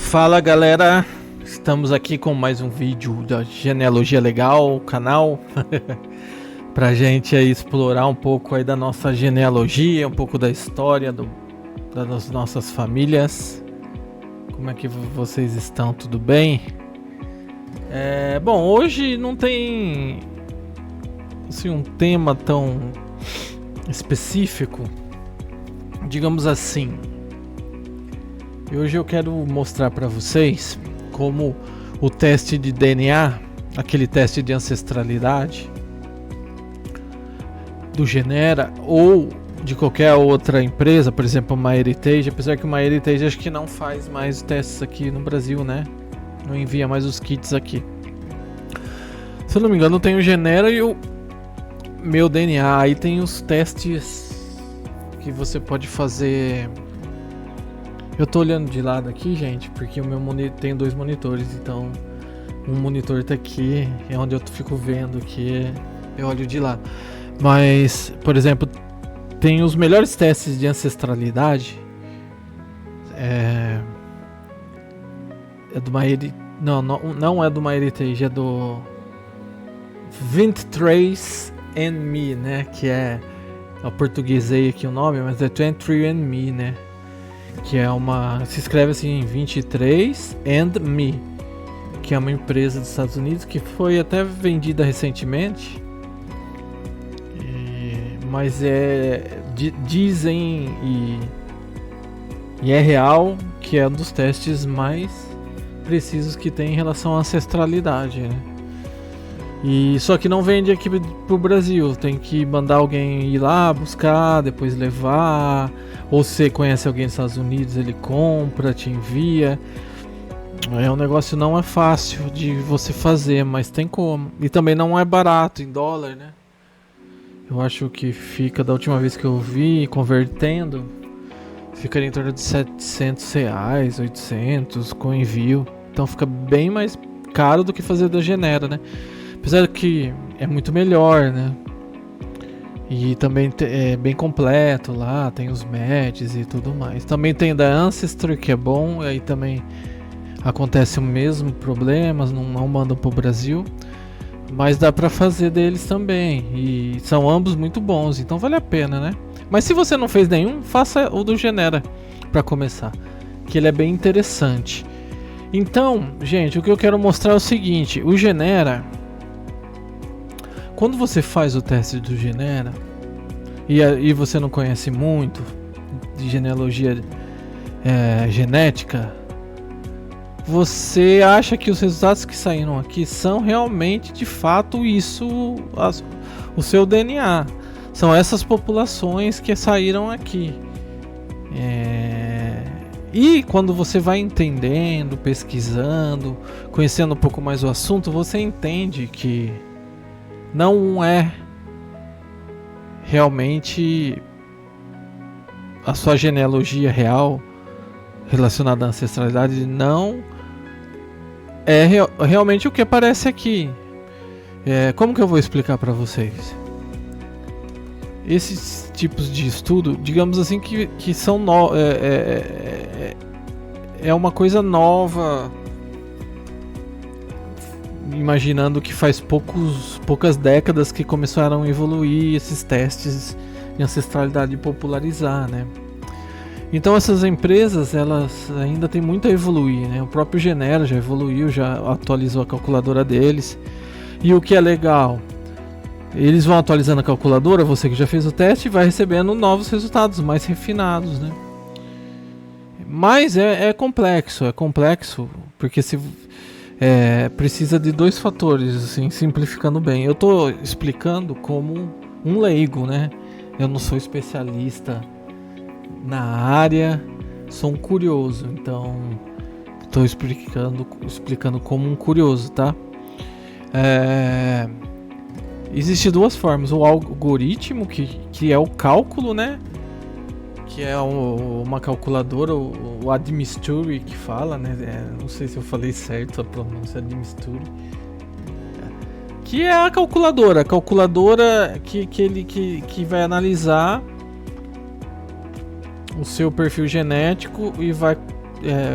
Fala galera, estamos aqui com mais um vídeo da Genealogia Legal, canal pra gente aí explorar um pouco aí da nossa genealogia, um pouco da história das nossas famílias. Como é que vocês estão? Tudo bem? Bom, hoje não tem assim, um tema tão específico, digamos assim. E hoje eu quero mostrar para vocês como o teste de DNA, aquele teste de ancestralidade do Genera ou de qualquer outra empresa, por exemplo, a MyHeritage, apesar que o MyHeritage acho que não faz mais testes aqui no Brasil, né? Não envia mais os kits aqui. Se eu não me engano, tem o Genera e o meu DNA. Aí tem os testes que você pode fazer. Eu tô olhando de lado aqui, gente, porque o meu monitor tem dois monitores, então um monitor tá aqui, é onde eu fico vendo aqui, eu olho de lá. Mas, por exemplo, tem os melhores testes de ancestralidade. É do MyHeritage. Não é do MyHeritage, é do 23andMe, né? Que eu portuguesei aqui o nome, mas é 23andMe, né? Que é se escreve assim 23andMe, que é uma empresa dos Estados Unidos que foi até vendida recentemente, mas dizem e é real que é um dos testes mais precisos que tem em relação à ancestralidade, né? E só que não vende aqui pro Brasil, tem que mandar alguém ir lá buscar, depois levar, ou se você conhece alguém nos Estados Unidos, ele compra, te envia. Um negócio não é fácil de você fazer, mas tem como. E também não é barato em dólar, né? Eu acho que fica, da última vez que eu vi, convertendo, fica em torno de R$700, 800 com envio. Então fica bem mais caro do que fazer da Genera, né? Apesar que é muito melhor, né? E também é bem completo lá, tem os matches e tudo mais. Também tem da Ancestry, que é bom, aí também acontece o mesmo problema, não mandam pro Brasil. Mas dá pra fazer deles também, e são ambos muito bons, então vale a pena, né? Mas se você não fez nenhum, faça o do Genera pra começar, que ele é bem interessante. Então, gente, o que eu quero mostrar é o seguinte, o Genera... Quando você faz o teste do Genera e você não conhece muito de genealogia genética, você acha que os resultados que saíram aqui são realmente, de fato, o seu DNA. São essas populações que saíram aqui. E quando você vai entendendo, pesquisando, conhecendo um pouco mais o assunto, você entende que não é realmente a sua genealogia real relacionada à ancestralidade, não é realmente o que aparece aqui. Como que eu vou explicar para vocês? Esses tipos de estudo, digamos assim, que são é uma coisa nova. Imaginando que faz poucas décadas que começaram a evoluir esses testes de ancestralidade e popularizar, né? Então essas empresas, elas ainda têm muito a evoluir, né? O próprio Genera já evoluiu, já atualizou a calculadora deles. E o que é legal, eles vão atualizando a calculadora, você que já fez o teste vai recebendo novos resultados mais refinados, né? Mas é complexo, porque precisa de dois fatores, assim, simplificando bem. Eu estou explicando como um leigo, né? Eu não sou especialista na área, sou um curioso, então estou explicando como um curioso, tá? Existe duas formas: o algoritmo, que é o cálculo, né? Que é uma calculadora, o Admisturi que fala, né? Não sei se eu falei certo a pronúncia, Admisturi. Que é a calculadora que vai analisar o seu perfil genético e vai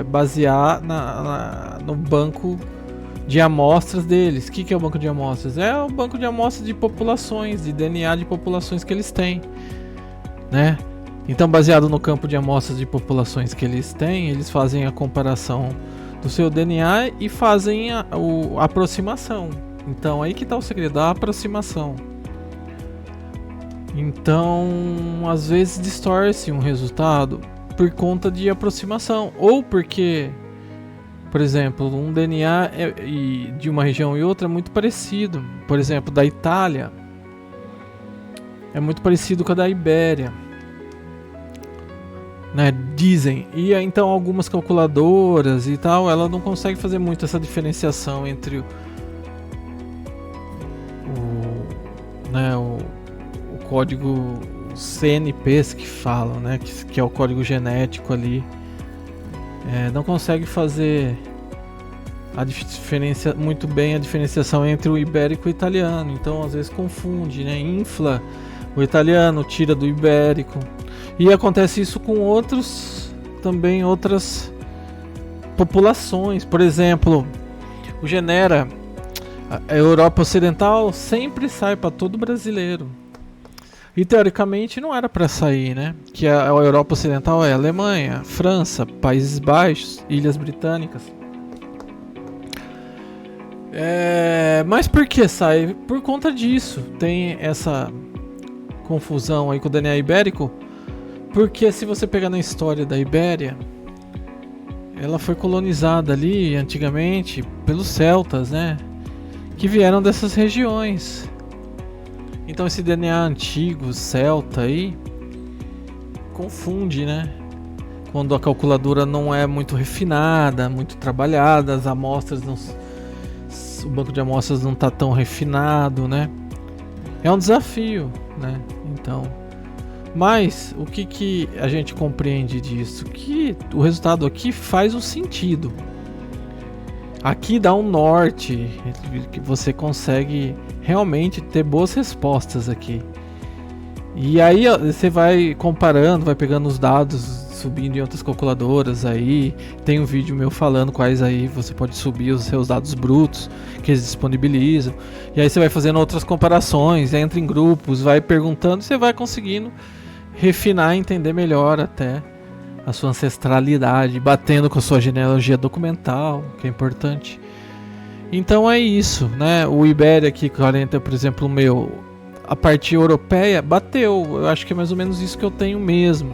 basear no banco de amostras deles. O que é o banco de amostras? É o banco de amostras de populações, de DNA de populações que eles têm, né? Então, baseado no campo de amostras de populações que eles têm, eles fazem a comparação do seu DNA e fazem a aproximação. Então, aí que está o segredo, a aproximação. Então, às vezes distorce um resultado por conta de aproximação, ou porque, por exemplo, um DNA de uma região e outra é muito parecido. Por exemplo, da Itália é muito parecido com a da Ibéria, né? Dizem. E então algumas calculadoras e tal, ela não consegue fazer muito essa diferenciação entre o código CNPs que falam, né? Que é o código genético ali. Não consegue fazer muito bem a diferenciação entre o ibérico e o italiano. Então às vezes confunde, né? Infla o italiano, tira do ibérico. E acontece isso com outras populações. Por exemplo, o Genera, a Europa Ocidental sempre sai para todo brasileiro. E teoricamente não era para sair, né? Que a Europa Ocidental é Alemanha, França, Países Baixos, Ilhas Britânicas. Mas por que sai? Por conta disso. Tem essa confusão aí com o DNA ibérico. Porque se você pegar na história da Ibéria, ela foi colonizada ali antigamente pelos celtas, né? Que vieram dessas regiões. Então esse DNA antigo, celta aí, confunde, né? Quando a calculadora não é muito refinada, muito trabalhada, as amostras não, o banco de amostras não está tão refinado, né? É um desafio, né? Então, mas o que a gente compreende disso? Que o resultado aqui faz um sentido. Aqui dá um norte, que você consegue realmente ter boas respostas aqui. E aí você vai comparando, vai pegando os dados, subindo em outras calculadoras aí. Tem um vídeo meu falando quais aí você pode subir os seus dados brutos que eles disponibilizam. E aí você vai fazendo outras comparações, entra em grupos, vai perguntando, você vai conseguindo refinar e entender melhor até a sua ancestralidade, batendo com a sua genealogia documental, que é importante. Então é isso, né? O Ibéria aqui, 40, por exemplo, o meu, a parte europeia bateu. Eu acho que é mais ou menos isso que eu tenho mesmo.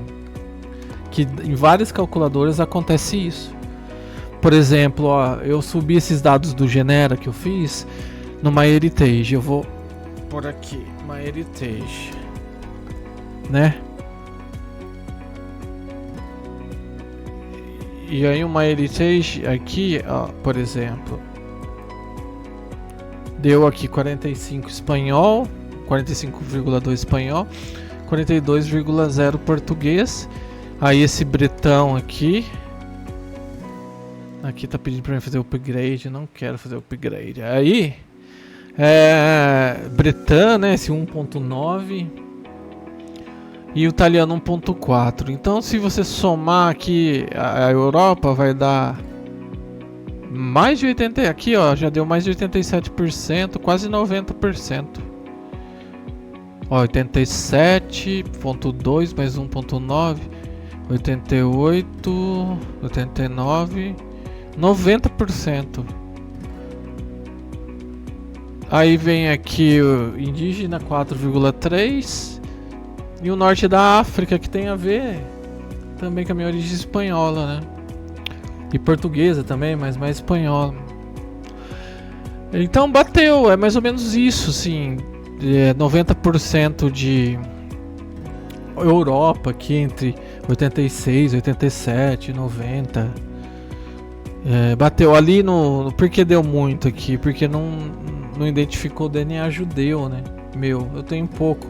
Que em várias calculadoras acontece isso. Por exemplo, ó, eu subi esses dados do Genera que eu fiz no MyHeritage. Eu vou por aqui, MyHeritage, né? E aí o MyHeritage aqui, ó, por exemplo, deu aqui 45 espanhol, 45,2 espanhol, 42,0 português. Aí esse bretão aqui tá pedindo pra mim fazer upgrade, não quero fazer upgrade. Aí Bretan, né, esse 1.9 e o italiano 1.4. Então se você somar aqui a Europa vai dar mais de 80, aqui ó, já deu mais de 87%, quase 90%. Ó, 87.2 mais 1.9, 88, 89, 90%. Aí vem aqui o indígena 4,3 e o norte da África, que tem a ver também com a minha origem espanhola, né? E portuguesa também, mas mais espanhola. Então bateu, é mais ou menos isso, sim. 90% de Europa aqui entre 86, 87, 90. Bateu ali no... Por que deu muito aqui? Porque não identificou o DNA judeu, né? Eu tenho pouco.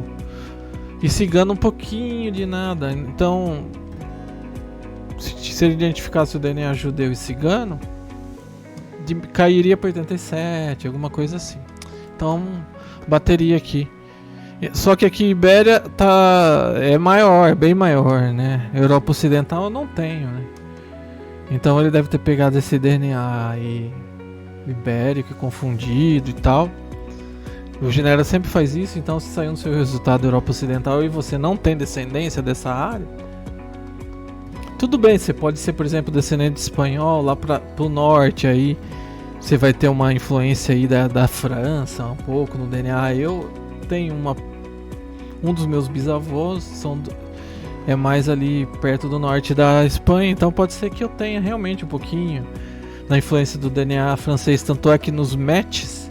E cigano um pouquinho de nada. Então, se ele identificasse o DNA judeu e cigano, cairia para 87, alguma coisa assim. Então, bateria aqui. Só que aqui Ibéria é maior, bem maior, né? Europa Ocidental eu não tenho, né? Então ele deve ter pegado esse DNA aí ibérico, confundido e tal. O Genera sempre faz isso, então se saiu no seu resultado Europa Ocidental e você não tem descendência dessa área, tudo bem, você pode ser, por exemplo, descendente de espanhol lá pro norte aí. Você vai ter uma influência aí da França, um pouco no DNA. Eu tenho um dos meus bisavós é mais ali perto do norte da Espanha, então pode ser que eu tenha realmente um pouquinho da influência do DNA francês. Tanto é que nos matches,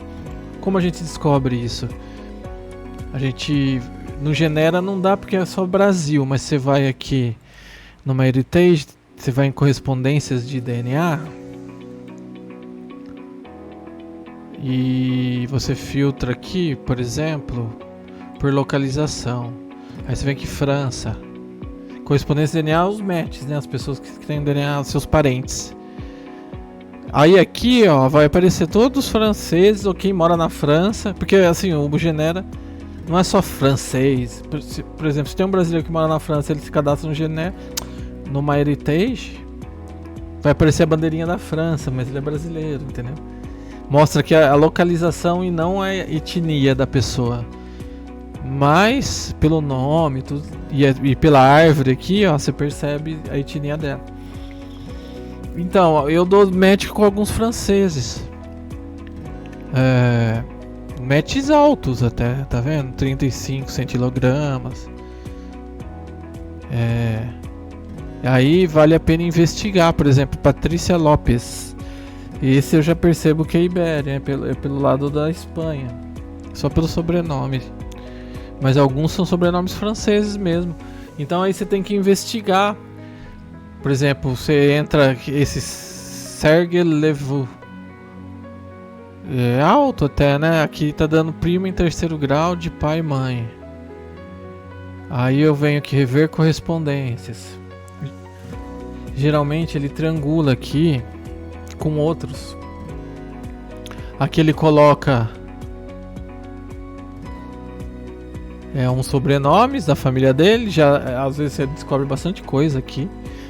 como a gente descobre isso? A gente no Genera não dá porque é só Brasil, mas você vai aqui no MyHeritage, você vai em correspondências de DNA e você filtra aqui, por exemplo, por localização. Aí você vem aqui França, correspondência de DNA, os matches, né? As pessoas que têm DNA, seus parentes. Aí aqui, ó, vai aparecer todos os franceses ou quem mora na França, porque assim, o Genera não é só francês. Por exemplo, se tem um brasileiro que mora na França, ele se cadastra no Genera, no MyHeritage, vai aparecer a bandeirinha da França, mas ele é brasileiro, entendeu? Mostra que a localização e não a etnia da pessoa. Mas pelo nome tudo, e pela árvore aqui, ó, você percebe a etnia dela. Então, eu dou match com alguns franceses. Matches altos até, tá vendo? 35 centilogramas. Aí vale a pena investigar, por exemplo, Patrícia Lopes. Esse eu já percebo que é Ibéria, é pelo lado da Espanha. Só pelo sobrenome. Mas alguns são sobrenomes franceses mesmo. Então aí você tem que investigar. Por exemplo, você entra esse Serge Levou. É alto até, né? Aqui tá dando primo em terceiro grau de pai e mãe. Aí eu venho aqui rever correspondências. Geralmente ele triangula aqui com outros. Aqui ele coloca uns sobrenomes da família dele. Já às vezes você descobre bastante coisa aqui.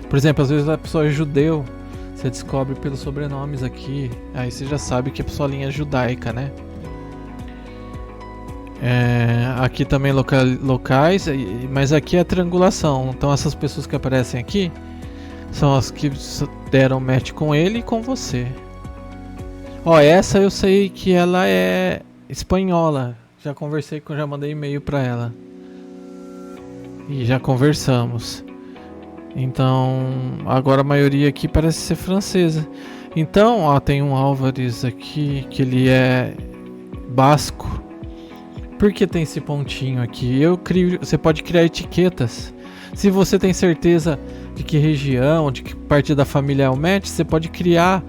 Por exemplo, às vezes a pessoa é judeu, você descobre pelos sobrenomes aqui. Aí você já sabe que é pessoa linha judaica, né? Aqui também locais, mas aqui é a triangulação. Então essas pessoas que aparecem aqui são as que deram match com ele e com você. Ó, essa eu sei que ela é espanhola. Já conversei já mandei e-mail pra ela. E já conversamos. Então, agora a maioria aqui parece ser francesa. Então, ó, tem um Álvares aqui que ele é basco. Por que tem esse pontinho aqui? Você pode criar etiquetas. Se você tem certeza de que região, de que parte da família é o match, você pode criar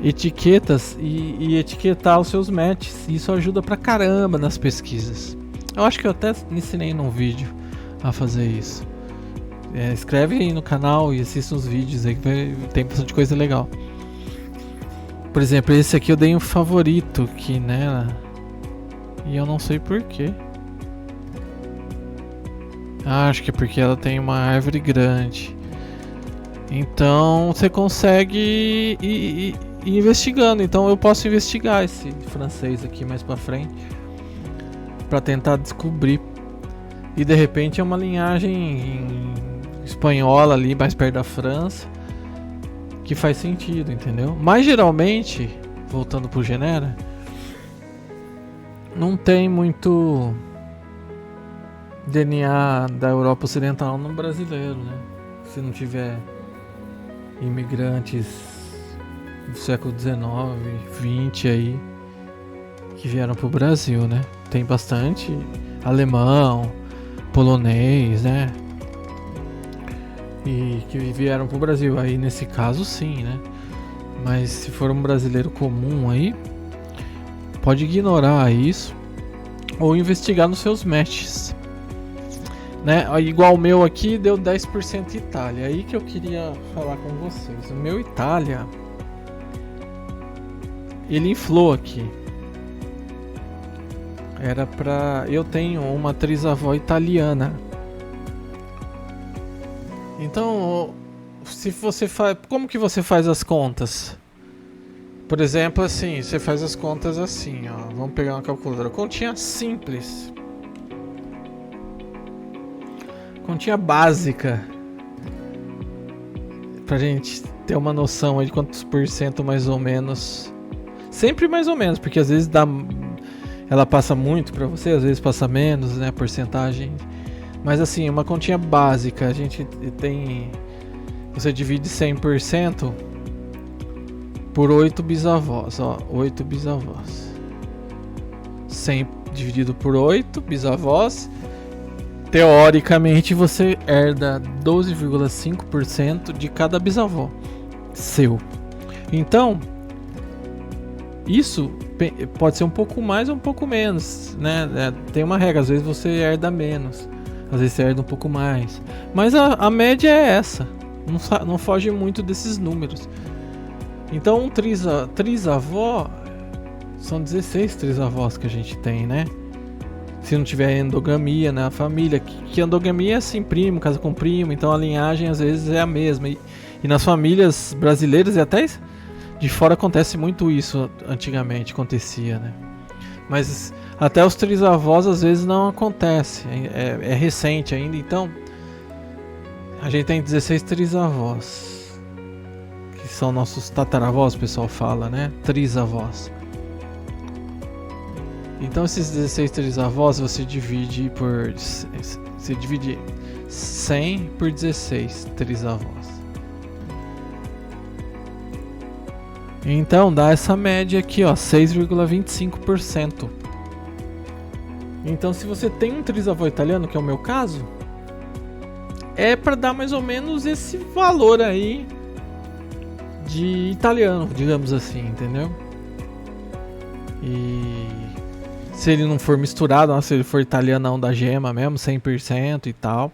etiquetas e etiquetar os seus matches. Isso ajuda pra caramba nas pesquisas. Eu acho que eu até ensinei num vídeo a fazer isso. Escreve aí no canal e assista os vídeos aí, que tem bastante coisa legal. Por exemplo, esse aqui eu dei um favorito aqui nela. E eu não sei porquê. Acho que é porque ela tem uma árvore grande. Então você consegue ir investigando. Então eu posso investigar esse francês aqui mais pra frente, pra tentar descobrir. E de repente é uma linhagem espanhola ali, mais perto da França, que faz sentido, entendeu? Mas geralmente, voltando pro Genera, não tem muito DNA da Europa Ocidental no brasileiro, né? Se não tiver imigrantes do século XIX, XX aí, que vieram pro Brasil, né? Tem bastante alemão, polonês, né? E que vieram pro Brasil. Aí nesse caso sim, né? Mas se for um brasileiro comum aí, pode ignorar isso ou investigar nos seus matches, né? Igual o meu aqui deu 10% Itália. Aí que eu queria falar com vocês. O meu Itália, ele inflou aqui. Era pra... Eu tenho uma trisavó italiana. Então se você faz, como que você faz as contas? Por exemplo, assim, você faz as contas assim, ó. Vamos pegar uma calculadora. Continha simples. Continha básica. Pra gente ter uma noção aí de quantos por cento mais ou menos. Sempre mais ou menos, porque às vezes dá, ela passa muito pra você, às vezes passa menos, né, porcentagem. Mas assim, uma continha básica, a gente tem, você divide 100% por 8 bisavós, ó, 8 bisavós. 100 dividido por 8 bisavós. Teoricamente você herda 12,5% de cada bisavó seu. Então, isso pode ser um pouco mais ou um pouco menos, né? Tem uma regra, às vezes você herda menos, às vezes você herda um pouco mais. Mas a média é essa, não foge muito desses números. Então um trisavó, são 16 trisavós que a gente tem, né? Se não tiver endogamia na família, que endogamia é assim, primo, casa com primo, então a linhagem às vezes é a mesma. E nas famílias brasileiras e até de fora acontece muito isso, antigamente acontecia, né? Mas até os trisavós às vezes não acontece, é recente ainda, então a gente tem 16 trisavós, que são nossos tataravós, o pessoal fala, né? Trisavós. Então esses 16 trisavós você divide por... Você divide 100 por 16 trisavós. Então dá essa média aqui, ó, 6,25%. Então se você tem um trisavô italiano, que é o meu caso, é para dar mais ou menos esse valor aí de italiano, digamos assim, entendeu? E se ele não for misturado, se ele for italianão da gema mesmo, 100% e tal.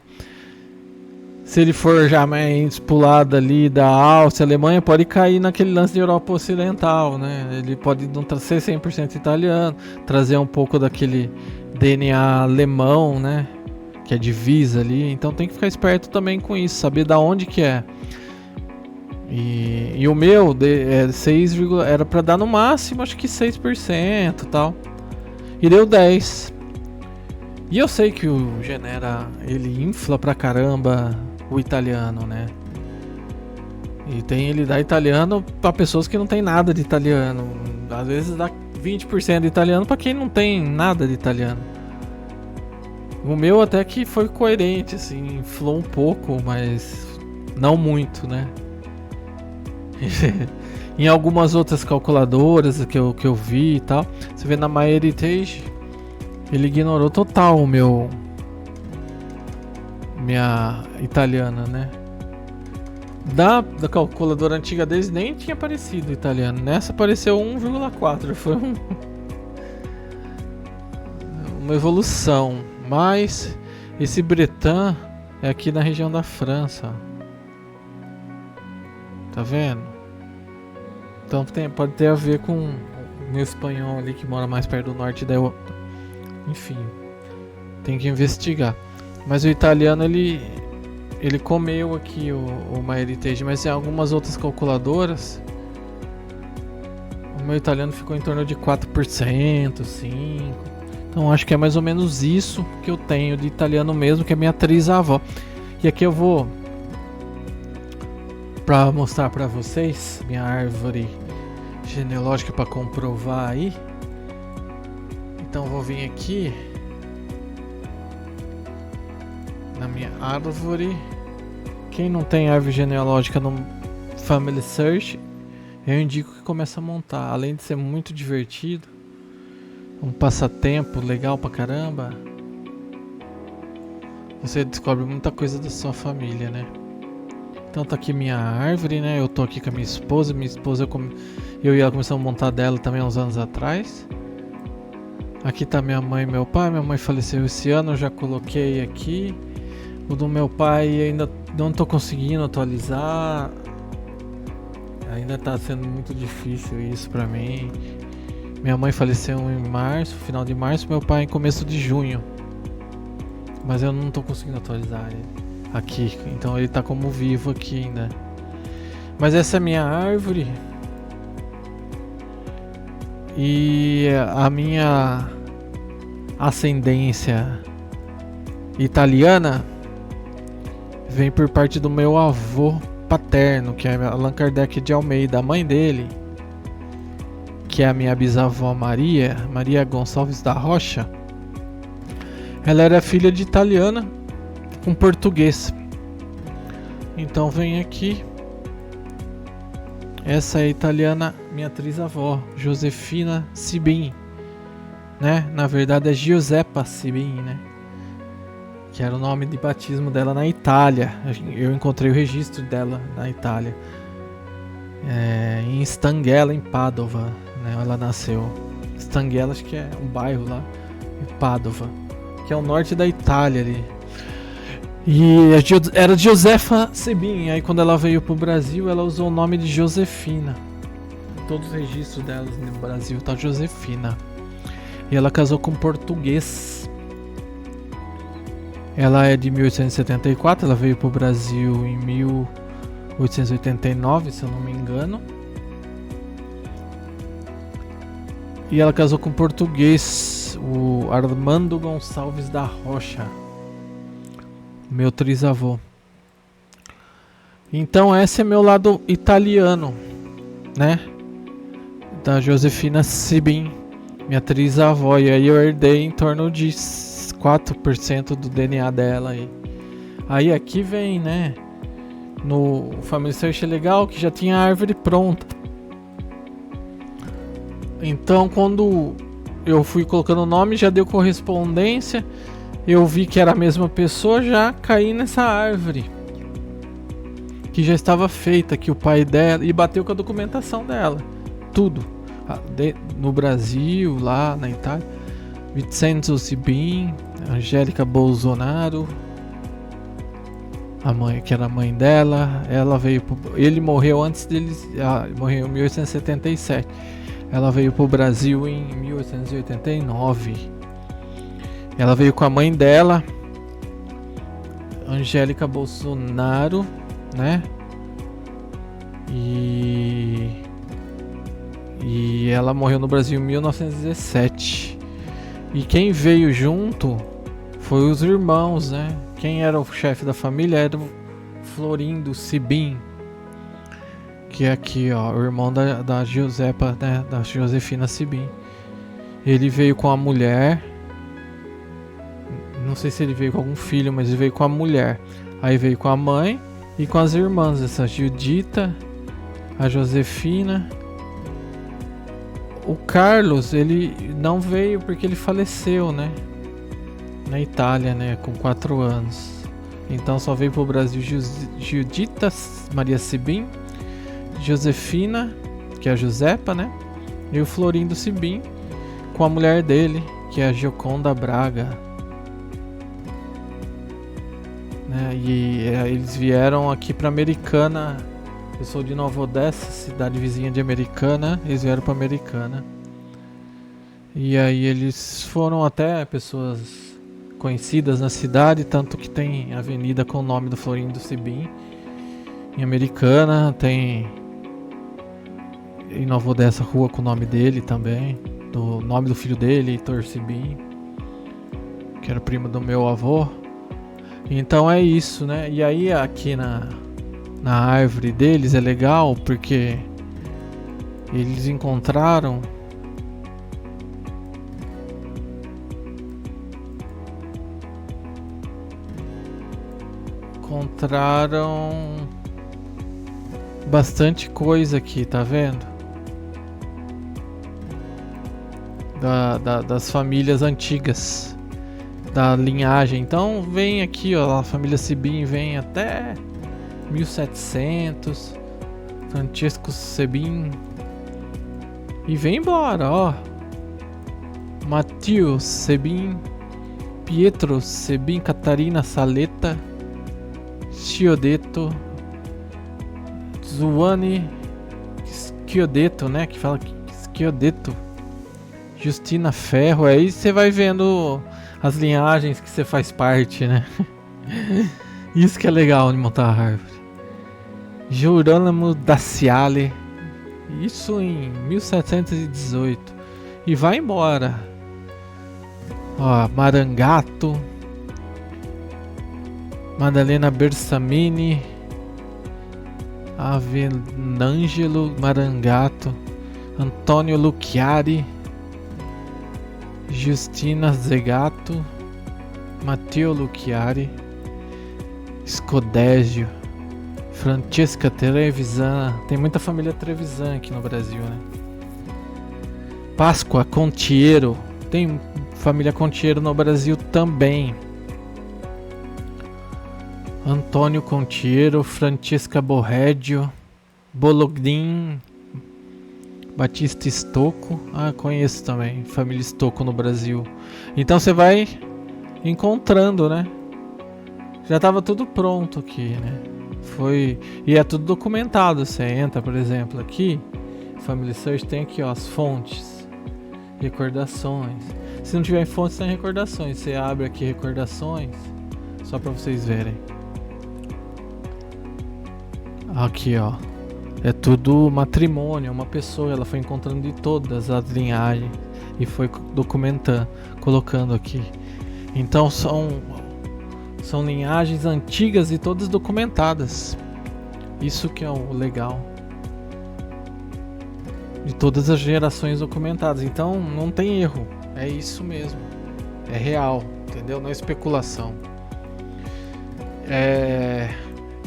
Se ele for já mais pulado ali da Áustria, Alemanha, pode cair naquele lance de Europa Ocidental, né? Ele pode não ser 100% italiano, trazer um pouco daquele DNA alemão, né? Que é divisa ali. Então tem que ficar esperto também com isso, saber da onde que é. E o meu, 6, era pra dar no máximo, acho que 6% e tal. E deu 10. E eu sei que o Genera, ele infla pra caramba o italiano, né? E ele dá italiano pra pessoas que não tem nada de italiano. Às vezes dá 20% de italiano pra quem não tem nada de italiano. O meu até que foi coerente, assim, inflou um pouco, mas não muito, né? Em algumas outras calculadoras que eu vi e tal, você vê na MyHeritage, ele ignorou total o minha italiana, né? Da calculadora antiga deles nem tinha aparecido italiano. Nessa apareceu 1,4. Foi uma evolução. Mas esse Bretan é aqui na região da França. Tá vendo? Então pode ter a ver com o meu espanhol ali que mora mais perto do norte da Europa. Enfim, tem que investigar. Mas o italiano ele comeu aqui o MyHeritage, mas em algumas outras calculadoras o meu italiano ficou em torno de 4%, 5%. Então acho que é mais ou menos isso que eu tenho de italiano mesmo, que é minha trisavó. E aqui eu vou para mostrar para vocês minha árvore genealógica para comprovar aí. Então vou vir aqui na minha árvore. Quem não tem árvore genealógica no Family Search, eu indico que comece a montar. Além de ser muito divertido, um passatempo legal pra caramba, você descobre muita coisa da sua família, né? Então tá aqui minha árvore, né? Eu tô aqui com a minha esposa. Eu e ela começamos a montar dela também há uns anos atrás. Aqui tá minha mãe e meu pai. Minha mãe faleceu esse ano, eu já coloquei aqui. O do meu pai ainda não tô conseguindo atualizar. Ainda tá sendo muito difícil isso pra mim. Minha mãe faleceu em março, final de março. Meu pai em começo de junho. Mas eu não tô conseguindo atualizar ele. aqui, então ele tá como vivo aqui ainda. Mas essa é a minha árvore. E a minha ascendência italiana vem por parte do meu avô paterno, que é Allan Kardec de Almeida. A mãe dele, que é a minha bisavó Maria Gonçalves da Rocha, ela era filha de italiana com português. Então vem aqui. Essa é a italiana, minha trisavó, Josefina Sibin, né? Na verdade é Giuseppa Sibin, né? Que era o nome de batismo dela na Itália. Eu encontrei o registro dela na Itália, em Stanghella, em Padova, né? Ela nasceu. Stanghella, acho que é um bairro lá em Padova, que é o norte da Itália ali. E era Josefa Sibin. Aí quando ela veio pro Brasil, ela usou o nome de Josefina. Todos os registros delas no Brasil tá Josefina. E ela casou com um português. Ela é de 1874, ela veio pro Brasil em 1889, se eu não me engano. E ela casou com um português, o Armando Gonçalves da Rocha, meu trisavô. Então esse é meu lado italiano, né? Da Josefina Sibin, minha trisavó. E aí eu herdei em torno de 4% do DNA dela aí. Aí aqui vem, né? No Family Search legal que já tinha a árvore pronta. Então quando eu fui colocando o nome, já deu correspondência. Eu vi que era a mesma pessoa, já caí nessa árvore que já estava feita, que o pai dela, e bateu com a documentação dela, tudo no Brasil, lá na Itália. Vincenzo Sibin, Angélica Bolsonaro, a mãe, que era a mãe dela. Ela veio ele morreu antes deles, morreu em 1877. Ela veio pro Brasil em 1889. Ela veio com a mãe dela, Angélica Bolsonaro, né? E ela morreu no Brasil em 1917. E quem veio junto foi os irmãos, né? Quem era o chefe da família era o Florindo Sibin, que é aqui, ó, o irmão da Giuseppa, né? Da Josefina Sibin. Ele veio com a mulher. Não sei se ele veio com algum filho, mas ele veio com a mulher. Aí veio com a mãe e com as irmãs, essa Judita, a Josefina. O Carlos, ele não veio porque ele faleceu, né? Na Itália, né? Com 4 anos. Então só veio pro Brasil Judita Maria Sibin, Josefina, que é a Giuseppa, né? E o Florindo Sibin, com a mulher dele, que é a Gioconda Braga. Né? E eles vieram aqui pra Americana. Eu sou de Nova Odessa, cidade vizinha de Americana. Eles vieram pra Americana. E aí eles foram até pessoas conhecidas na cidade, tanto que tem avenida com o nome do Florindo Sibin em Americana, tem em Nova Odessa rua com o nome dele também, do nome do filho dele, Heitor Sibin, que era primo do meu avô. Então é isso, né? E aí aqui na árvore deles é legal porque eles encontraram bastante coisa aqui, tá vendo? Das famílias antigas, da linhagem. Então vem aqui, ó, a família Sibin vem até 1700, Francesco Sibin, e vem embora, ó. Matteo Sibin, Pietro Sibin, Catarina Saletta, Chiodeto, Zuane Schiodeto, né? Que fala Schiodeto, Justina Ferro. Aí você vai vendo as linhagens que você faz parte, né? Isso que é legal de montar a árvore. Jerônimo Daciale. Isso em 1718. E vai embora. Ó, Marangato. Madalena Bersamini. Avenângelo Marangato. Antônio Lucchiari. Justina Zegato. Matteo Lucchiari. Scodésio. Francesca Trevisan. Tem muita família Trevisan aqui no Brasil, né? Páscoa Contiero. Tem família Contiero no Brasil também. Antônio Contiero. Francesca Borreggio. Bolognin. Batista Stocco. Ah, conheço também. Família Stocco no Brasil. Então você vai encontrando, né? Já estava tudo pronto aqui, né? E é tudo documentado. Você entra, por exemplo, aqui, Family Search, tem aqui, ó, as fontes, recordações. Se não tiver fontes, tem recordações. Você abre aqui recordações, só para vocês verem. Aqui, ó, é tudo matrimônio, uma pessoa, ela foi encontrando de todas as linhagens e foi documentando, colocando aqui. Então são linhagens antigas e todas documentadas. Isso que é o legal. De todas as gerações documentadas. Então não tem erro. É isso mesmo. É real. Entendeu? Não é especulação.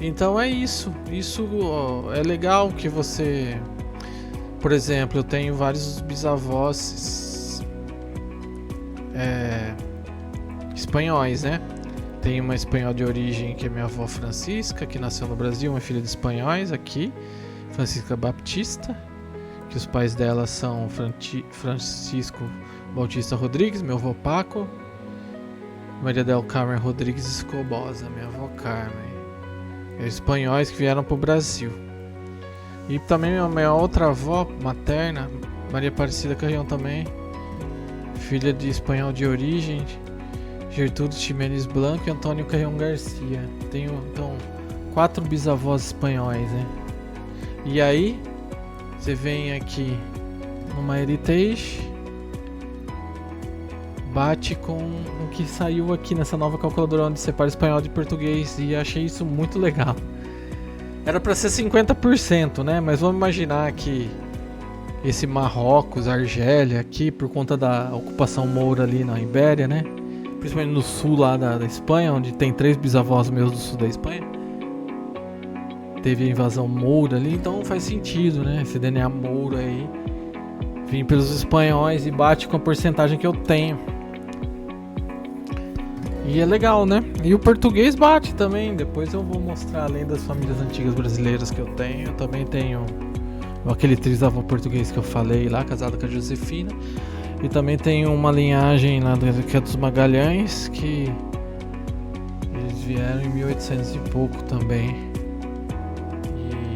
Então é isso. Isso é legal que você... Por exemplo, eu tenho vários bisavós espanhóis, né? Tem uma espanhola de origem que é minha avó Francisca, que nasceu no Brasil, uma filha de espanhóis aqui, Francisca Baptista, que os pais dela são Francisco Bautista Rodrigues, meu avô Paco, Maria del Carmen Rodrigues Escobosa, minha avó Carmen. Espanhóis que vieram para o Brasil. E também minha outra avó materna, Maria Aparecida Carrião também, filha de espanhol de origem, Gertrude Ximenes Blanco e Antônio Carrião Garcia. Tenho então 4 bisavós espanhóis, né? E aí você vem aqui no MyHeritage, bate com o que saiu aqui nessa nova calculadora onde separa espanhol de português, e achei isso muito legal. Era para ser 50%, né? Mas vamos imaginar que esse Marrocos, Argélia aqui, por conta da ocupação moura ali na Ibéria, né? Principalmente no sul lá da Espanha, onde tem 3 bisavós meus do sul da Espanha. Teve a invasão moura ali, então faz sentido, né? Esse DNA moura aí vim pelos espanhóis e bate com a porcentagem que eu tenho. E é legal, né? E o português bate também. Depois eu vou mostrar, além das famílias antigas brasileiras que eu tenho, eu também tenho aquele trisavô português que eu falei lá, casado com a Josefina. E também tem uma linhagem lá que é dos Magalhães, que eles vieram em 1800 e pouco também.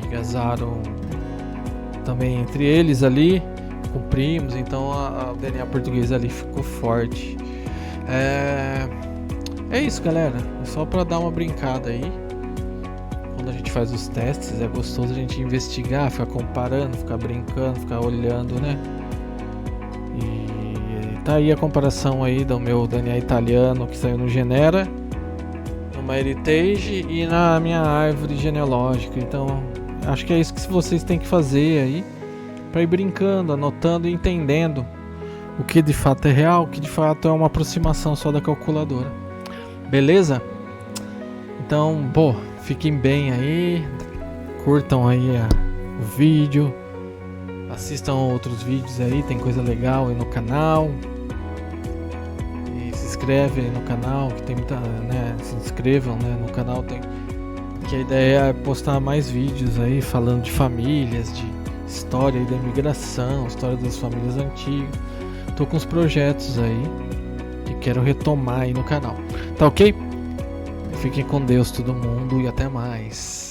E casaram também entre eles ali, com primos, então o DNA português ali ficou forte. É isso, galera. É só pra dar uma brincada aí. Quando a gente faz os testes, é gostoso a gente investigar, ficar comparando, ficar brincando, ficar olhando, né? Tá aí a comparação aí do meu DNA italiano que saiu no Genera, no MyHeritage e na minha árvore genealógica. Então acho que é isso que vocês têm que fazer aí, para ir brincando, anotando e entendendo o que de fato é real, o que de fato é uma aproximação só da calculadora. Beleza? Então, fiquem bem aí, curtam aí o vídeo, assistam outros vídeos aí, tem coisa legal aí no canal. Se inscreve aí no canal, que tem muita, né? Se inscrevam, né, no canal, que a ideia é postar mais vídeos aí falando de famílias, de história aí da imigração, história das famílias antigas. Tô com uns projetos aí que quero retomar aí no canal. Tá ok? Fiquem com Deus todo mundo e até mais.